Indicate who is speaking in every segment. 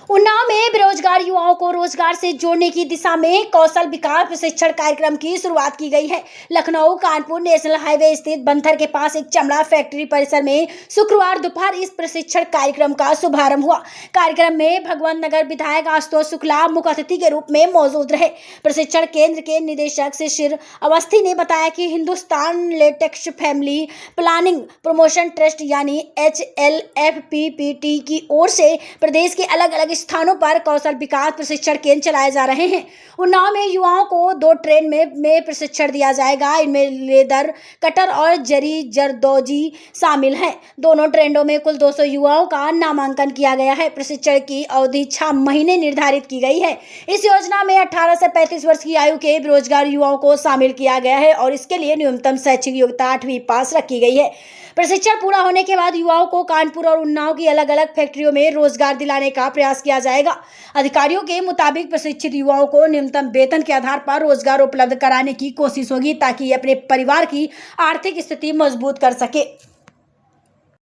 Speaker 1: उन्नाव में बेरोजगार युवाओं को रोजगार से जोड़ने की दिशा में कौशल विकास प्रशिक्षण कार्यक्रम की शुरुआत की गई है। लखनऊ कानपुर नेशनल हाईवे स्थित बंथर के पास एक चमड़ा फैक्ट्री परिसर में शुक्रवार दोपहर इस प्रशिक्षण कार्यक्रम का शुभारंभ हुआ। कार्यक्रम में भगवंत नगर विधायक आशुतोष शुक्ला मुख्य अतिथि के रूप में मौजूद रहे। प्रशिक्षण केंद्र के निदेशक शिशिर अवस्थी ने बताया कि Hindustan latex family planning promotion trust यानी HLFPPT की ओर से प्रदेश के अलग अलग स्थानों पर कौशल विकास प्रशिक्षण केंद्र चलाए जा रहे हैं। उन्नाव में युवाओं को 2 ट्रेन में प्रशिक्षण दिया जाएगा। इनमें लेदर कटर और जरी जरदोजी शामिल हैं। दोनों ट्रेनों में कुल 200 युवाओं का नामांकन किया गया है। प्रशिक्षण की अवधि 6 महीने निर्धारित की गई है। इस योजना में 18 से 35 वर्ष की आयु के बेरोजगार युवाओं को शामिल किया गया है और इसके लिए न्यूनतम शैक्षिक योग्यता 8वीं पास रखी गई है। प्रशिक्षण पूरा होने के बाद युवाओं को कानपुर और उन्नाव की अलग अलग फैक्ट्रियों में रोजगार दिलाने का प्रयास किया जाएगा। अधिकारियों के मुताबिक प्रशिक्षित युवाओं को न्यूनतम वेतन के आधार पर रोजगार उपलब्ध कराने की कोशिश होगी ताकि अपने परिवार की आर्थिक स्थिति मजबूत कर सके।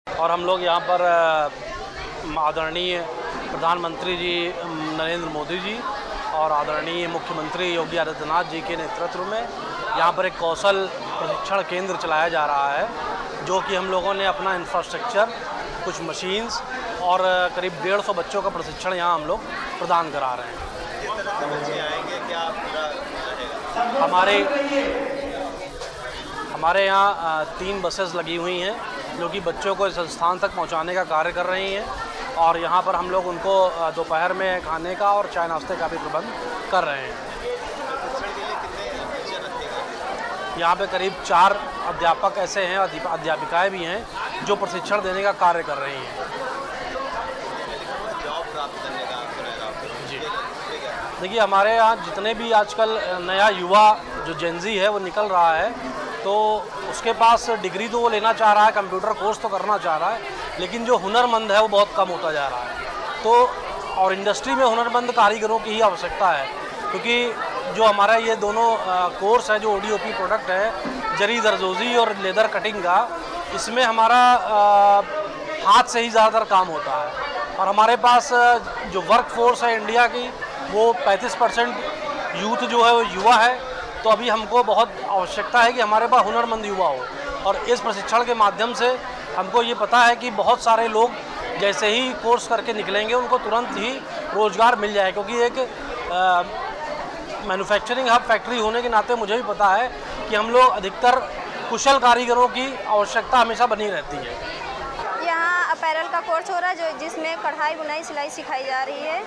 Speaker 2: और हम लोग यहाँ पर आदरणीय प्रधानमंत्री जी नरेंद्र मोदी जी और आदरणीय मुख्यमंत्री योगी आदित्यनाथ जी के नेतृत्व में यहाँ पर एक कौशल प्रशिक्षण केंद्र चलाया जा रहा है, जो कि हम लोगों ने अपना इंफ्रास्ट्रक्चर, कुछ मशीन्स और करीब 150 बच्चों का प्रशिक्षण यहाँ हम लोग प्रदान करा रहे हैं।
Speaker 3: किस तरह से बच्चे आएंगे, क्या पूरा रहेगा?
Speaker 2: हमारे यहाँ 3 बसेस लगी हुई हैं जो कि बच्चों को इस स्थान तक पहुँचाने का कार्य कर रही हैं और यहाँ पर हम लोग उनको दोपहर में खाने का और चाय नाश्ते का भी प्रबंध कर रहे हैं। यहाँ पे करीब 4 अध्यापक ऐसे हैं, अध्यापिकाएं भी हैं जो प्रशिक्षण देने का कार्य कर रही हैं।
Speaker 3: जॉब प्राप्त करने का
Speaker 2: जी, देखिए हमारे यहाँ जितने भी आजकल नया युवा जो जेनजी है वो निकल रहा है, तो उसके पास डिग्री तो वो लेना चाह रहा है, कंप्यूटर कोर्स तो करना चाह रहा है, लेकिन जो हुनरमंद है वो बहुत कम होता जा रहा है। तो और इंडस्ट्री में हुनरमंद कारीगरों की ही आवश्यकता है, क्योंकि जो हमारा ये दोनों कोर्स है, जो ODOP प्रोडक्ट है, जरी दरदोजी और लेदर कटिंग का, इसमें हमारा हाथ से ही ज़्यादातर काम होता है। और हमारे पास जो वर्क फोर्स है इंडिया की, वो 35% यूथ जो है वो युवा है। तो अभी हमको बहुत आवश्यकता है कि हमारे पास हुनरमंद युवा हो, और इस प्रशिक्षण के माध्यम से हमको ये पता है कि बहुत सारे लोग जैसे ही कोर्स करके निकलेंगे उनको तुरंत ही रोज़गार मिल जाए, क्योंकि एक मैन्युफैक्चरिंग हब फैक्ट्री होने के नाते मुझे भी पता है कि हम लोग अधिकतर कुशल कारीगरों की आवश्यकता हमेशा बनी रहती है।
Speaker 4: यहाँ अपैरल का कोर्स हो रहा है जिसमें कढ़ाई बुनाई सिलाई सिखाई जा रही है।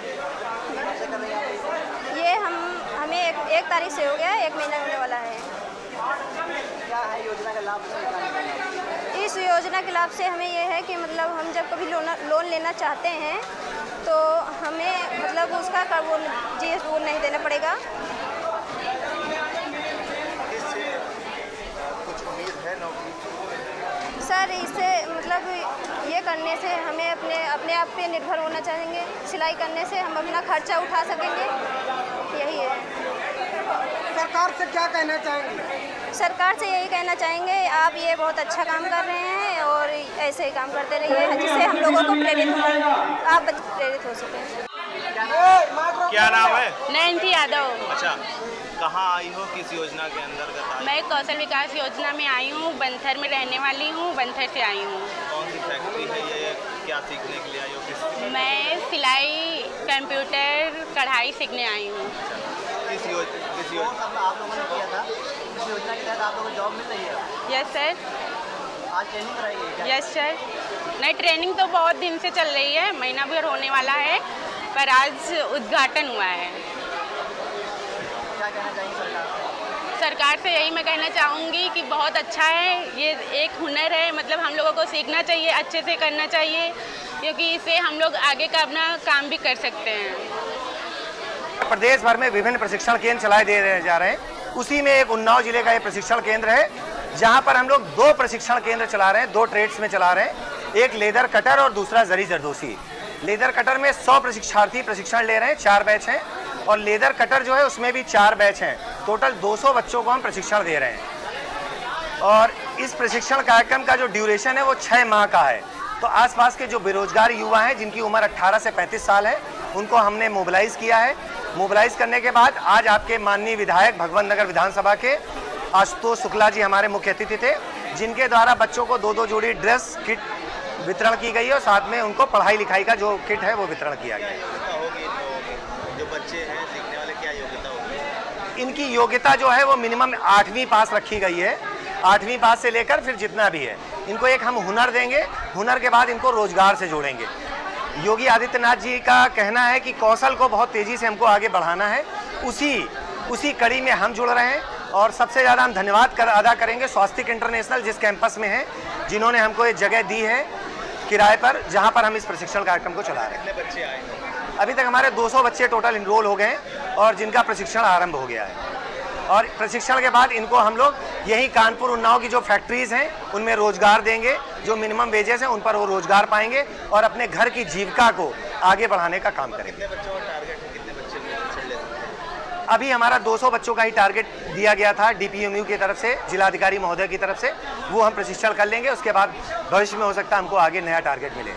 Speaker 4: ये हमें एक तारीख से हो गया, 1 महीना होने वाला है।
Speaker 5: क्या है योजना का लाभ?
Speaker 4: इस योजना के लाभ से हमें ये है कि मतलब हम जब कभी लोन लेना चाहते हैं तो हमें मतलब उसका वो नहीं देना पड़ेगा।
Speaker 3: इससे कुछ उम्मीद है नौकरी?
Speaker 4: सर, इससे मतलब ये करने से हमें अपने आप पे निर्भर होना चाहेंगे। सिलाई करने से हम अपना खर्चा उठा सकेंगे, यही है।
Speaker 5: सरकार से क्या कहना चाहेंगे?
Speaker 4: सरकार से यही कहना चाहेंगे, आप ये बहुत अच्छा काम कर रहे हैं और ऐसे ही काम करते रहिए, जिससे हम लोगों को आप प्रेरित हो सकें।
Speaker 3: क्या नाम है?
Speaker 6: नैन्सी यादव।
Speaker 3: अच्छा, कहाँ आई हो, किस योजना के अंतर्गत?
Speaker 6: मैं कौशल विकास योजना में आई हूँ, बंथर में रहने वाली हूँ, बंथर से आई हूँ।
Speaker 3: कौन सी फैक्ट्री है ये, क्या सीखने के लिए आई हो?
Speaker 6: मैं सिलाई, कंप्यूटर, कढ़ाई सीखने आई हूँ।
Speaker 3: किस योजना
Speaker 5: आप लोगों ने किया था, इस योजना के तहत आप लोगों को जॉब मिल रही है?
Speaker 6: Yes sir.
Speaker 5: आज ट्रेनिंग कराई है?
Speaker 6: Yes sir. नहीं, ट्रेनिंग तो बहुत दिन से चल रही है, महीना भर होने वाला है, पर आज उद्घाटन हुआ है।
Speaker 5: क्या कहना चाहेंगे सरकार से?
Speaker 6: सरकार से यही मैं कहना चाहूँगी कि बहुत अच्छा है, ये एक हुनर है, मतलब हम लोगों को सीखना चाहिए, अच्छे से करना चाहिए, क्योंकि इससे हम लोग आगे का अपना काम भी कर सकते हैं।
Speaker 7: प्रदेश भर में विभिन्न प्रशिक्षण केंद्र चलाए दे जा रहे हैं। उसी में एक उन्नाव जिले का ये प्रशिक्षण केंद्र है, जहां पर हम लोग 2 प्रशिक्षण केंद्र चला रहे हैं, 2 ट्रेड्स में चला रहे हैं। एक लेदर कटर और दूसरा जरी जरदोसी। लेदर कटर में 100 प्रशिक्षार्थी प्रशिक्षण ले रहे हैं, 4 बैच हैं, और लेदर कटर जो है उसमें भी 4 बैच हैं। टोटल 200 बच्चों को हम प्रशिक्षण दे रहे हैं और इस प्रशिक्षण कार्यक्रम का जो ड्यूरेशन है वो 6 माह का है। तो आसपास के जो बेरोजगार युवा हैं जिनकी उम्र 18 से 35 साल है, उनको हमने मोबिलाइज़ किया है। मोबिलाइज़ करने के बाद आज आपके माननीय विधायक भगवंत नगर विधानसभा के आशुतोष शुक्ला जी हमारे मुख्य अतिथि थे, जिनके द्वारा बच्चों को 2-2 जोड़ी ड्रेस किट वितरण की गई है और साथ में उनको पढ़ाई लिखाई का जो किट है वो वितरण किया गया है।
Speaker 3: योग्यता होगी जो बच्चे हैं सीखने वाले, क्या योग्यता होगी?
Speaker 7: इनकी योग्यता जो है वो मिनिमम 8वीं पास रखी गई है। 8वीं पास से लेकर फिर जितना भी है, इनको एक हम हुनर देंगे, हुनर के बाद इनको रोजगार से जोड़ेंगे। योगी आदित्यनाथ जी का कहना है कि कौशल को बहुत तेज़ी से हमको आगे बढ़ाना है, उसी कड़ी में हम जुड़ रहे हैं। और सबसे ज़्यादा हम धन्यवाद अदा करेंगे स्वास्तिक इंटरनेशनल जिस कैंपस में है, जिन्होंने हमको ये जगह दी है किराए पर, जहाँ पर हम इस प्रशिक्षण कार्यक्रम को चला रहे हैं।
Speaker 3: कितने बच्चे आए हैं?
Speaker 7: अभी तक हमारे 200 बच्चे टोटल इनरोल हो गए हैं और जिनका प्रशिक्षण आरंभ हो गया है। और प्रशिक्षण के बाद इनको हम लोग यही कानपुर उन्नाव की जो फैक्ट्रीज़ हैं उनमें रोजगार देंगे, जो मिनिमम वेजेस हैं उन पर वो रोजगार पाएंगे और अपने घर की जीविका को आगे बढ़ाने का काम करेंगे।
Speaker 3: कितने बच्चों का टारगेट है, कितने बच्चे प्रशिक्षण ले सकते हैं?
Speaker 7: अभी हमारा 200 बच्चों का ही टारगेट दिया गया था DPMU की तरफ से, जिलाधिकारी महोदय की तरफ से। वो हम प्रशिक्षण कर लेंगे, उसके बाद भविष्य में हो सकता है हमको आगे नया टारगेट मिले।